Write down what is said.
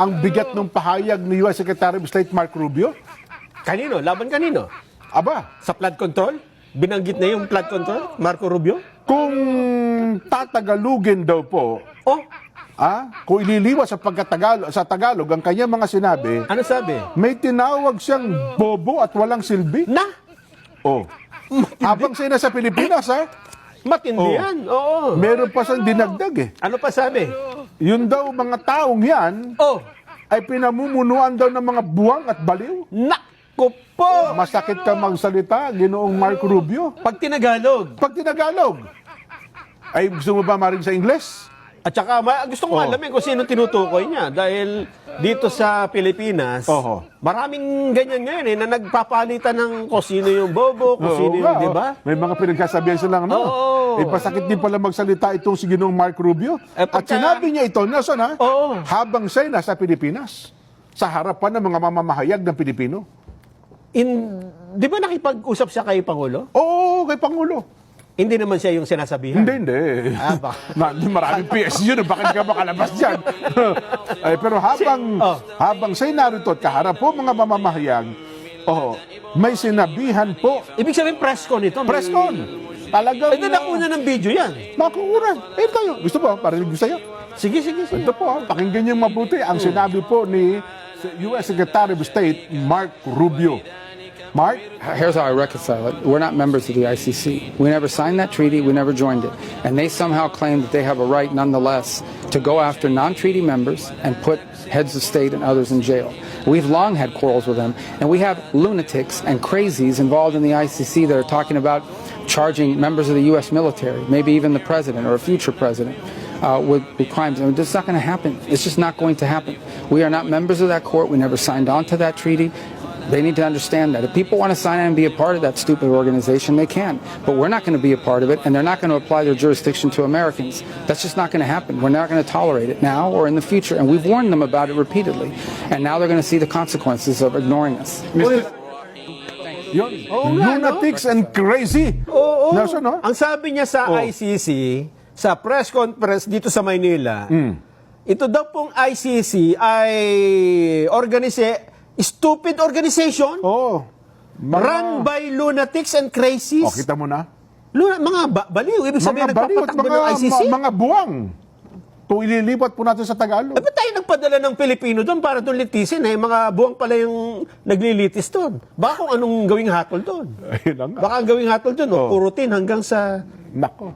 ang bigat ng pahayag ni U.S. Secretary of State Marco Rubio? Kanino? Laban kanino? Aba, Sa flood control? Binanggit na yung flood control, Marco Rubio? kung tatagalugin daw po, Oh, kung ililiwas sa Tagalog ang kanyang mga sinabi, ano sabi? may tinawag siyang bobo at walang silbi. Na, Oh. Habang siya nasa Pilipinas, matindi yan. Oo. meron pa siyang dinagdag eh. Ano pa sabi? Yun daw mga taong yan Oh, ay pinamumunuan daw ng mga buwang at baliw. naku po! Masakit ka magsalita, Ginoong Marco Rubio. Pag tinagalog. Pag tinagalog, ay gusto mo ba marin sa Ingles? At saka, gusto ko alamin kung sino tinutukoy niya. Dahil dito sa Pilipinas, Oho. maraming ganyan ngayon na nagpapalitan ng kung sino yung bobo, kung sino yung, di ba? May mga pinagkasabihan silang Oo. pasakit din pala magsalita itong si Ginoong Marco Rubio. At sinabi niya ito, Nelson Oo. habang siya nasa Pilipinas, sa harapan ng mga mamamahayag ng Pilipino. Di ba nakipag-usap siya kay Pangulo? Oo, kay Pangulo. Hindi naman siya yung sinasabihan. Hindi. Baka. Maraming PSG yun, bakit ka makalabas dyan? Pero habang siya narito at kaharap po mga mamamahayag, may sinabihan po, Ibig sabihin, press con ito. press con. Talagang, Ito nakuna ng video yan. nakukuran. Tayo. Gusto mo, parinig ko sa'yo. Sige, sige, sige. Ito po, pakinggan niyo mabuti ang sinabi po ni U.S. Secretary of State Mark Rubio. Mark? Here's how I reconcile it. We're not members of the ICC. We never signed that treaty. We never joined it. And they somehow claim that they have a right, nonetheless, to go after non-treaty members and put heads of state and others in jail. We've long had quarrels with them, and we have lunatics and crazies involved in the ICC that are talking about charging members of the U.S. military, maybe even the president or a future president, with crimes. I mean, it's not going to happen. It's just not going to happen. We are not members of that court. We never signed on to that treaty. They need to understand that. If people want to sign on and be a part of that stupid organization, they can. But we're not going to be a part of it, and they're not going to apply their jurisdiction to Americans. That's just not going to happen. We're not going to tolerate it now or in the future. And we've warned them about it repeatedly. And now they're going to see the consequences of ignoring us. Yun. Lunatics and crazy. Oo. Nelson, no? Ang sabi niya sa ICC, sa press conference dito sa Maynila, ito daw pong ICC ay stupid organization run by lunatics and crazies. Kita mo na? Mga baliw. Ibig sabihin, Mga baliw at nagpapatakbo ng ICC. mga buwang. Kung ililipat po natin sa Tagalog. Ba't tayo nagpadala ng Pilipino doon para doon litisin? Mga buwang pala yung naglilitis doon. Baka kung anong gawing hatol doon. Ayun na nga. Baka ang gawing hatol doon, purutin hanggang sa... Nako.